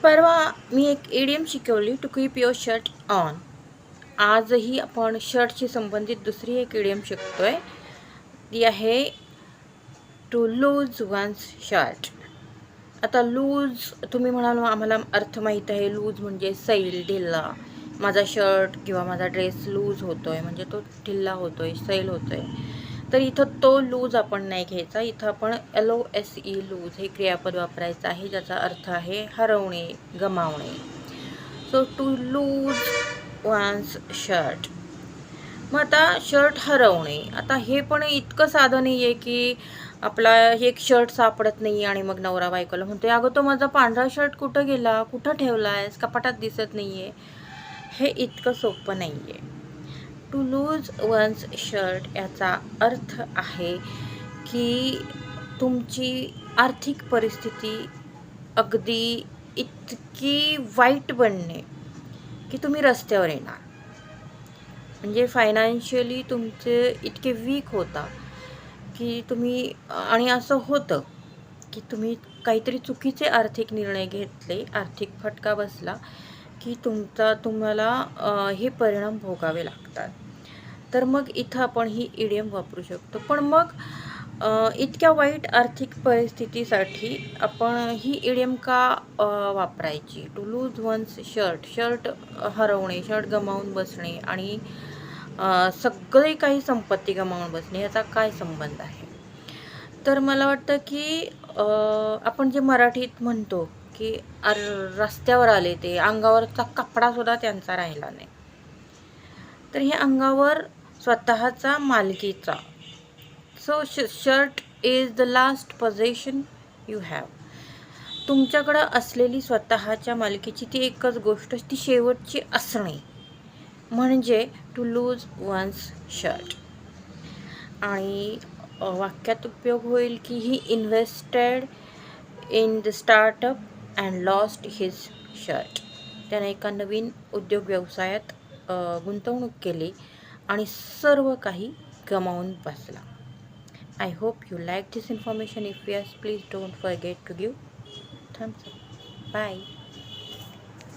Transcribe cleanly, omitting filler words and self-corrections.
परवा मी एक इडियम शिकवली, to keep your shirt on. आजही आपण शर्टशी संबंधित दुसरी एक इडियम शिकतोय. ती आहे टू लूज वन्स शर्ट. आता लूज तुम्ही म्हणाल आम्हाला अर्थ माहीत आहे. लूज म्हणजे सैल, ढिल्ला. माझा शर्ट किंवा माझा ड्रेस लूज होतोय म्हणजे तो ढिल्ला होतोय, सैल होतोय. तर इथं तो लूज आपण नाही घ्यायचा. इथं आपण LOSE लूज हे क्रियापद वापरायचं आहे, ज्याचा अर्थ आहे हरवणे, गमावणे. So to lose one's shirt. मग आता शर्ट हरवणे, आता हे पण इतकं साधं नाही आहे की आपला एक शर्ट सापडत नाही आणि मग नवरा बायकोला म्हणतो, अगं तो माझा पांढरा शर्ट कुठं गेला, कुठं ठेवला आहेस, कपाटात दिसत नाही आहे. हे इतकं सोपं नाही आहे. टू लूज वन्स शर्ट याचा अर्थ आहे की तुमची आर्थिक परिस्थिती अगदी इतकी वाईट बनणे की तुम्ही रस्त्यावर येणार. म्हणजे फायनान्शियली तुमचे इतके वीक होता की तुम्ही, आणि असं होतं की तुम्ही काहीतरी चुकीचे आर्थिक निर्णय घेतले, आर्थिक फटका बसला की तुम्हाला हे परिणाम भोगावे लागतात. तर मग इथं आपण ही इडियम वापरू शकतो. पण मग इतक्या वाईट आर्थिक परिस्थितीसाठी आपण ही इडियम का वापरायची? To lose one's shirt, shirt हरवणे, शर्ट गमावून बसणे आणि सगळे काही संपत्ती गमावून बसणे याचा काय संबंध आहे? तर मला वाटतं की आपण जे मराठीत म्हणतो की रस्त्यावर आले ते, अंगावरचा कपडासुद्धा त्यांचा राहिला नाही. तर हे अंगावर स्वतःचा मालकीचा. So shirt is the last possession you have. तुमच्याकडं असलेली स्वतःच्या मालकीची ती एकच गोष्ट, ती शेवटची असणे म्हणजे टू लूज वन्स शर्ट. आणि वाक्यात उपयोग होईल की he invested in the startup and lost his shirt. त्याने एका नवीन उद्योग व्यवसायात गुंतवणूक केली आणि सर्व काही गमावून बसला. I hope you like this information. If yes, please don't forget to give thumbs up. Bye.